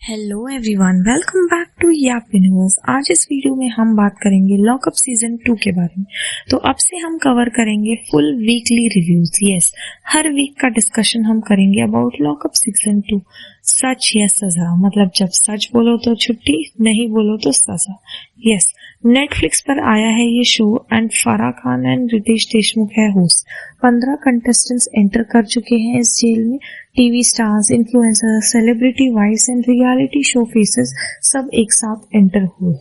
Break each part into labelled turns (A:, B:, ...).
A: Hello everyone, welcome back to Yaap Universe. आज इस video में हम बात करेंगे लॉकअप सीजन 2 के बारे में। तो अब से हम कवर करेंगे फुल वीकली रिव्यूज। यस, हर वीक का डिस्कशन हम करेंगे अबाउट लॉकअप सीजन 2। सच या सजा, मतलब जब सच बोलो तो छुट्टी, नहीं बोलो तो सजा। यस, नेटफ्लिक्स पर आया है ये show and Farah Khan and Ritesh Deshmukh है होस्ट। 15 कंटेस्टेंट्स एंटर कर चुके हैं इस जेल में। TV stars, influencers, celebrity wives and reality show faces सब एक साथ एंटर हुए।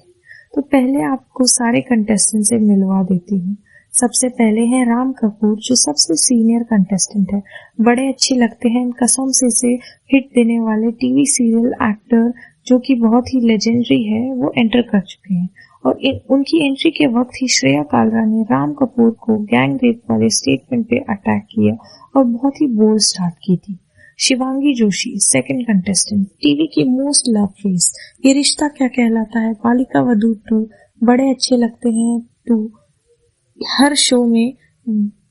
A: तो पहले आपको सारे कंटेस्टेंट से मिलवा देती हूँ। सबसे पहले है राम कपूर, जो सबसे सीनियर कंटेस्टेंट है। बड़े अच्छे लगते हैं, कसम से हिट देने वाले टीवी सीरियल एक्टर जो कि बहुत ही लेजेंडरी है, वो एंटर कर चुके हैं। और उनकी एंट्री के वक्त ही श्रेया कालरा ने राम कपूर को गैंग रेप वाले स्टेटमेंट पे अटैक किया और बहुत ही बोल्ड स्टार्ट की थी। Shivangi Joshi, second contestant, TV की मोस्ट लव फेस। ये रिश्ता क्या कहलाता है, बालिका वधू 2, बड़े अच्छे लगते हैं 2 हर शो में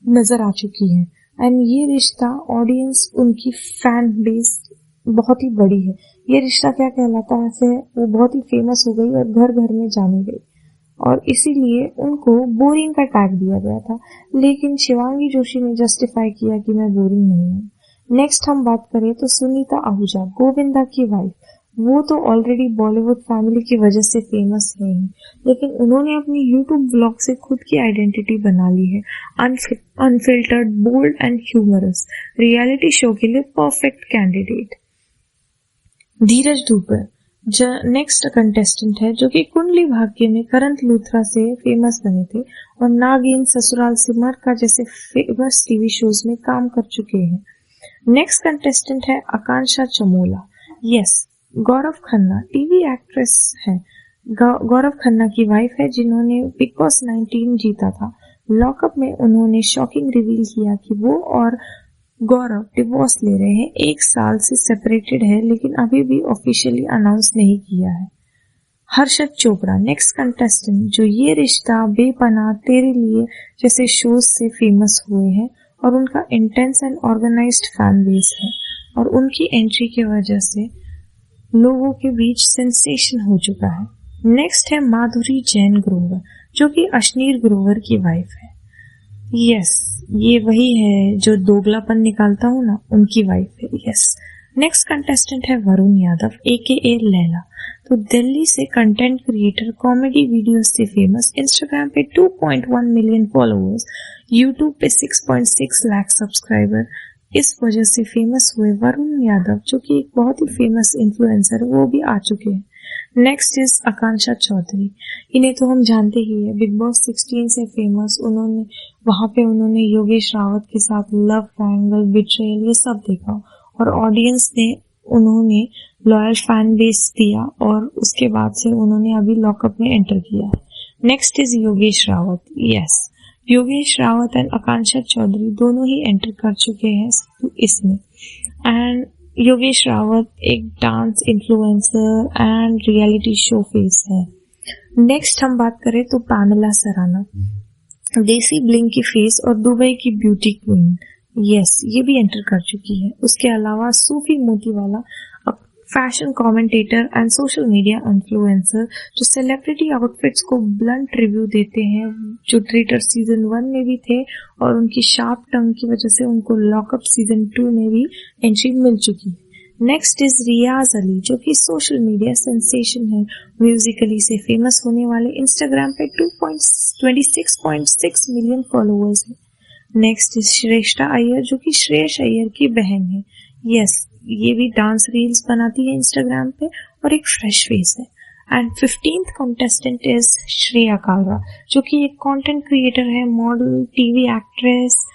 A: नजर आ चुकी है। एंड ये रिश्ता ऑडियंस, उनकी फैन बेस बहुत ही बड़ी है। ये रिश्ता क्या कहलाता है से वो बहुत ही फेमस हो गई और घर घर में जानी गई, और इसीलिए उनको बोरिंग का टैग दिया गया था। लेकिन शिवांगी जोशी ने जस्टिफाई किया कि मैं बोरिंग नहीं हूँ। नेक्स्ट हम बात करें तो सुनीता आहूजा, गोविंदा की वाइफ। वो तो ऑलरेडी बॉलीवुड फैमिली की वजह से फेमस है ही, लेकिन उन्होंने अपनी यूट्यूब ब्लॉग से खुद की आइडेंटिटी बना ली है। Unfiltered, bold and humorous, reality show के लिए perfect candidate. Dheeraj Dhoopar next contestant है, जो कि कुंडली भाग्य में करण लूथरा से फेमस बने थे और नागिन, ससुराल सिमर का जैसे फेमस टीवी शोज में काम कर चुके हैं। नेक्स्ट कंटेस्टेंट है आकांक्षा Chamola. Yes, Gaurav Khanna TV actress है। गौरव खन्ना की वाइफ है, जिन्होंने बिग बॉस 19 जीता था। लॉकअप में उन्होंने शॉकिंग रिवील किया कि वो और गौरव डिवोर्स ले रहे हैं। 1 साल से सेपरेटेड है, लेकिन अभी भी ऑफिशियली अनाउंस नहीं किया है। हर्षद चोपड़ा, नेक्स्ट कंटेस्टेंट, जो ये रिश्ता, बेपनाह, तेरे लिए जैसे शोज से फेमस हुए हैं और उनका intense and organised fan base है, और उनकी एंट्री की वजह से लोगों के बीच सेंसेशन हो चुका है। नेक्स्ट है माधुरी जैन ग्रोवर, जो कि अश्नीर ग्रोवर की वाइफ है। यस, ये वही है जो दोगलापन निकालता हूँ ना, उनकी वाइफ है। यस, नेक्स्ट कंटेस्टेंट है वरुण यादव AKA लैला। तो दिल्ली से कंटेंट क्रिएटर, कॉमेडी वीडियोस से फेमस, इंस्टाग्राम पे 2.1 मिलियन फॉलोअर्स, यूट्यूब पे 6.6 लाख सब्सक्राइबर। इस वजह से फेमस हुए वरुण यादव, जो कि एक बहुत ही फेमस इन्फ्लुएंसर, वो भी आ चुके हैं। नेक्स्ट इज आकांक्षा चौधरी। इन्हें तो हम जानते ही है, बिग बॉस 16 से फेमस। वहां पे उन्होंने योगेश रावत के साथ लव ट्रायंगल, बिट्रेयल, ये सब देखा, और ऑडियंस ने उन्होंने लॉयल फैन बेस दिया, और उसके बाद से उन्होंने अभी लॉकअप में एंटर किया है। Next is Yogesh Rawat. Yes, Yogesh Rawat and Akanksha Chaudhary दोनों ही एंटर कर चुके हैं इसमें। एंड योगेश रावत एक dance influencer and reality show face है। नेक्स्ट हम बात करें तो पैमेला सराना, देसी ब्लिंग की फेस और दुबई की ब्यूटी क्वीन। यस, ये भी एंटर कर चुकी है। उसके अलावा Sufi Motiwala, fashion commentator and social media influencer, जो सेलिब्रिटी आउटफिट्स को ब्लंट रिव्यू देते हैं, जो ट्रेटर सीजन 1 में भी थे, और उनकी शार्प टंग की वजह से उनको लॉकअप सीजन 2 में भी एंट्री मिल चुकी है। नेक्स्ट इज रियाज अली, जो कि सोशल मीडिया सेंसेशन है, म्यूजिकली से फेमस होने वाले, इंस्टाग्राम पे 26.6 मिलियन फॉलोअर्स है। नेक्स्ट इज श्रेष्ठा अय्यर, जो कि श्रेयस अय्यर की बहन है। यस, ये भी डांस रील्स बनाती है इंस्टाग्राम पे और एक फ्रेश फेस है। And 15th contestant is Shreya Kalra, जो कि एक कंटेंट क्रिएटर है, model, TV actress,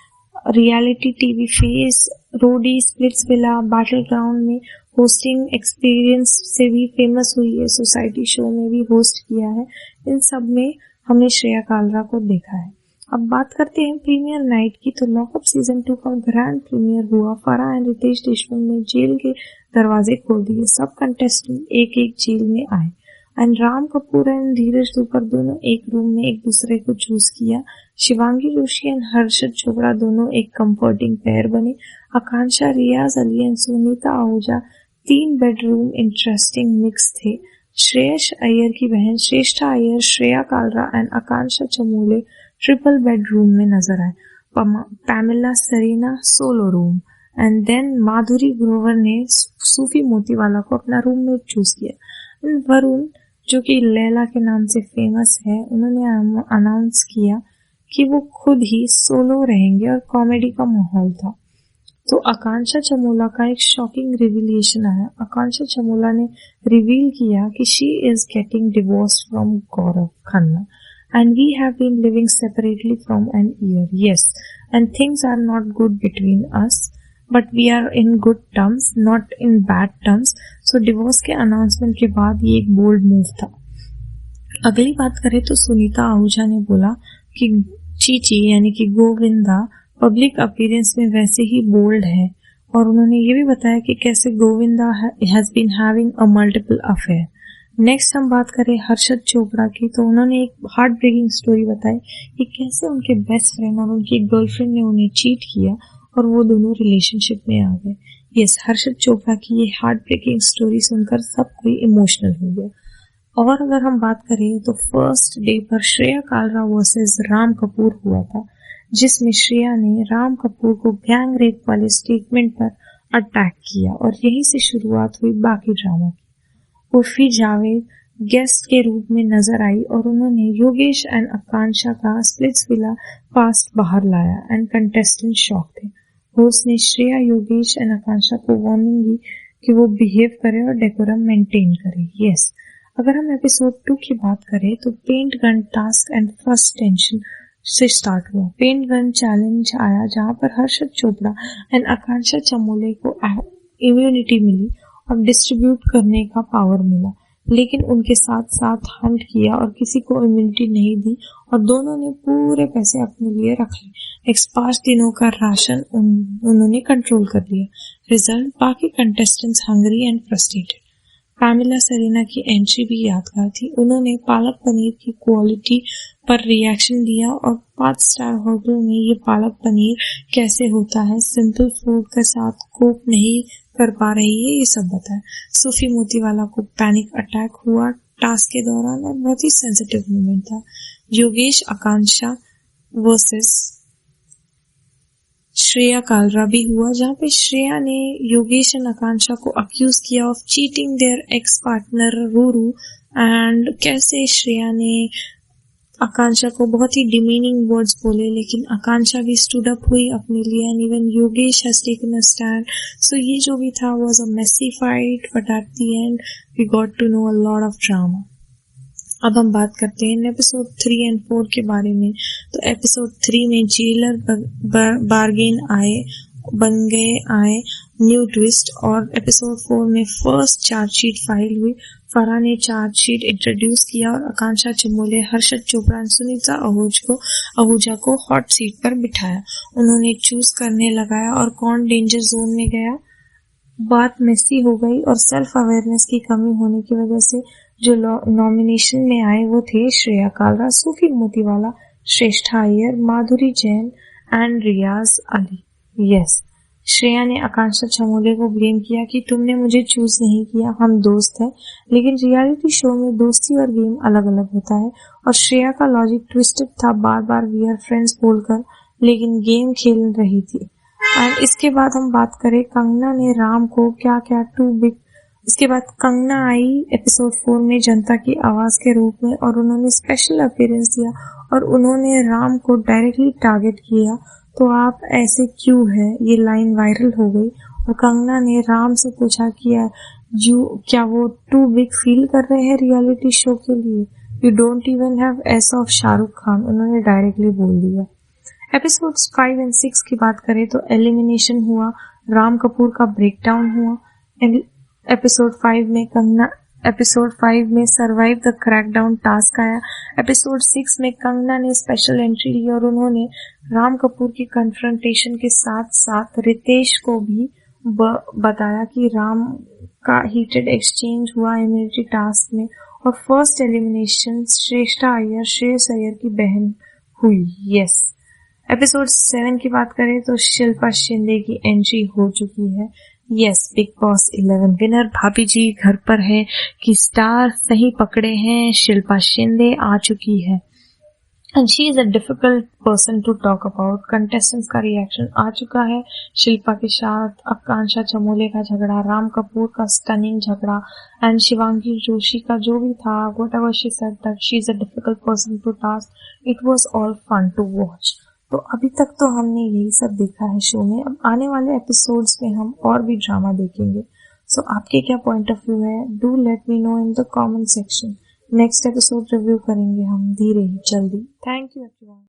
A: reality TV face, Roadie, Splitsvilla, battle ground में होस्टिंग एक्सपीरियंस से भी फेमस हुई है, सोसाइटी शो में भी होस्ट किया है। इन सब में हमने श्रेया कालरा को देखा है। अब बात करते हैं प्रीमियर नाइट की। तो लॉकअप सीजन 2 का ग्रैंड प्रीमियर हुआ। फराह एंड रितेश देशमुख ने जेल के दरवाजे खोल दिए। सब कंटेस्टेंट एक एक जेल में आए, एंड राम कपूर एंड धीरज धूपर दोनों एक रूम में एक दूसरे को चूज किया। शिवांगी जोशी एंड हर्षद चोपड़ा दोनों एक कंफर्टिंग पेयर बने। Akanksha, Riyaz Ali and Sunita Ahuja 3 bedroom interesting mix थे। श्रेयस अय्यर की बहन Shreshtha Iyer, Shreya Kalra and Akanksha Chamoli triple bedroom में नजर आए। Pamela Sarina solo room and then Madhuri Grover ने सूफी मोतीवाला को अपना रूममेट चूज किया। वरुण जो कि लैला के नाम से फेमस है, उन्होंने अनाउंस किया कि वो खुद ही सोलो रहेंगे और कॉमेडी का माहौल था। तो आकांक्षा चमोला का एक शॉकिंग रिवीलेशन आया। आकांक्षा चमोला ने रिवील किया कि she is getting divorced from Gaurav Khanna and we have been living separately from an year. Yes, and things are not good between us, but we are in good terms, not in bad terms. So divorce के announcement के बाद ये एक bold move था। अगली बात करें तो सुनीता आहूजा ने बोला कि चीची यानी कि गोविंदा पब्लिक अपीयरेंस में वैसे ही बोल्ड है, और उन्होंने ये भी बताया कि कैसे Govinda has been having a multiple affair. Next हम बात करें हर्षद चोपड़ा की, तो उन्होंने एक हार्ट ब्रेकिंग स्टोरी बताई कि कैसे उनके बेस्ट फ्रेंड और उनकी गर्लफ्रेंड ने उन्हें चीट किया और वो दोनों रिलेशनशिप में आ गए। यस, हर्षद चोपड़ा की ये हार्ट ब्रेकिंग स्टोरी सुनकर सब कोई इमोशनल हो गया। और अगर हम बात करें तो फर्स्ट डे पर श्रेया कालरा वर्सेस राम कपूर हुआ था, जिसमें श्रेया ने राम कपूर को गैंग रेप वाले स्टेटमेंट पर अटैक किया और यहीं से शुरुआत हुई बाकी ड्रामा की। उर्फी जावेद गेस्ट के रूप में नजर आई और उन्होंने योगेश एंड आकांक्षा का स्प्लिट्सविला पास्ट बाहर लाया एंड कंटेस्टेंट शॉक थे। होस्ट ने श्रेया, योगेश एंड आकांक्षा को वार्निंग दी कि वो बिहेव करे और डेकोरम मेंटेन करे। यस, अगर हम एपिसोड 2 की बात करें तो paint gun task and first tension से स्टार्ट हुआ। पेंट गन चैलेंज आया जहां पर हर्षद चोपड़ा एंड आकांक्षा चमोले को इम्यूनिटी मिली और डिस्ट्रीब्यूट करने का पावर मिला, लेकिन उनके साथ साथ हंट किया और किसी को इम्यूनिटी नहीं दी और दोनों ने पूरे पैसे अपने लिए रख लिए। 5 दिनों का राशन उन्होंने कंट्रोल कर लिया। रिजल्ट, बाकी contestants hungry and frustrated. Pamela Sarina की एंट्री भी यादगार थी। उन्होंने पालक पनीर की क्वालिटी पर रिएक्शन दिया और 5 स्टार होटल में ये पालक पनीर कैसे होता है, सिंपल फूड के साथ कोप नहीं कर पा रही है, ये सब बताया। सूफी मोतीवाला को पैनिक अटैक हुआ टास्क के दौरान और बहुत ही सेंसिटिव मोमेंट था। योगेश आकांक्षा वर्सेस श्रेया कालरा भी हुआ, जहाँ पे श्रेया ने योगेश एंड आकांक्षा को अक्यूज किया of cheating their ex partner Ruru, and कैसे श्रेया ने आकांक्षा को बहुत ही डिमीनिंग वर्ड्स बोले, लेकिन आकांक्षा भी स्टूड अप हुई अपने लिए and even Yogesh has taken a stand. So ये जो भी था was a messy fight, but at the end we got to know a lot of drama. अब हम बात करते हैं एपिसोड 3 एंड 4 के बारे में। तो एपिसोड 3 में जेलर बार्गेन बन गए न्यू ट्विस्ट, और एपिसोड 4 में फर्स्ट चार्जशीट फाइल हुई। फराह ने चार्जशीट इंट्रोड्यूस किया और आकांक्षा चमोले, हर्षद चोपड़ा और सुनीता आहूजा को हॉट सीट पर बिठाया। उन्होंने चूज करने लगाया और कौन डेंजर जोन में गया। बात मेसी हो गई और सेल्फ अवेयरनेस की कमी होने की वजह से जो नॉमिनेशन में आए वो थे श्रेया कालरा, सूफी मोतीवाला, श्रेष्ठा अय्यर, माधुरी जैन एंड रियाज अली। यस, श्रेया ने आकांक्षा चमोले को ब्लेम किया कि तुमने मुझे चूज नहीं किया, हम दोस्त हैं। लेकिन रियलिटी शो में दोस्ती और गेम अलग अलग होता है और श्रेया का लॉजिक ट्विस्टेड था, बार बार वी आर फ्रेंड्स बोलकर, लेकिन गेम खेल रही थी। एंड इसके बाद हम बात करें कंगना ने राम को क्या टू बिग। इसके बाद कंगना आई एपिसोड 4 में जनता की आवाज के रूप में और उन्होंने स्पेशल अपीयरेंस दिया और उन्होंने राम को डायरेक्टली टारगेट किया, तो आप ऐसे क्यों है, ये लाइन वायरल हो गई। और कंगना ने राम से पूछा कि क्या वो टू बिग फील कर रहे हैं रियलिटी शो के लिए, you don't even have S of Shahrukh Khan, उन्होंने डायरेक्टली बोल दिया। एपिसोड्स 5 एंड 6 की बात करें तो एलिमिनेशन हुआ, राम कपूर का ब्रेकडाउन हुआ। एपिसोड 5 में सर्वाइव द क्रैकडाउन टास्क आया। एपिसोड 6 में कंगना ने स्पेशल एंट्री ली और उन्होंने राम कपूर की कन्फ्रंटेशन के साथ साथ रितेश को भी बताया कि राम का हीटेड एक्सचेंज हुआ इम्यूनिटी टास्क में। और फर्स्ट एलिमिनेशन श्रेष्ठा अय्यर, श्रेयस अय्यर की बहन हुई। यस, एपिसोड 7 की बात करें तो शिल्पा शिंदे की एंट्री हो चुकी है। यस, बिग बॉस 11 विनर भाभी जी घर पर है कि स्टार सही पकड़े हैं। शिल्पा शिंदे आ चुकी है and she is a difficult person to talk about. Contestants का रिएक्शन आ चुका है शिल्पा के साथ। आकांक्षा चमोले का झगड़ा, राम कपूर का स्टनिंग झगड़ा एंड शिवांगी जोशी का जो भी था, whatever she said that she is a difficult person to task, it was all fun to watch. तो अभी तक तो हमने यही सब देखा है शो में। अब आने वाले एपिसोड्स में हम और भी ड्रामा देखेंगे। सो आपके क्या पॉइंट ऑफ व्यू है? Do let me know in the comment section. Next episode review करेंगे हम धीरे ही जल्दी। Thank you everyone.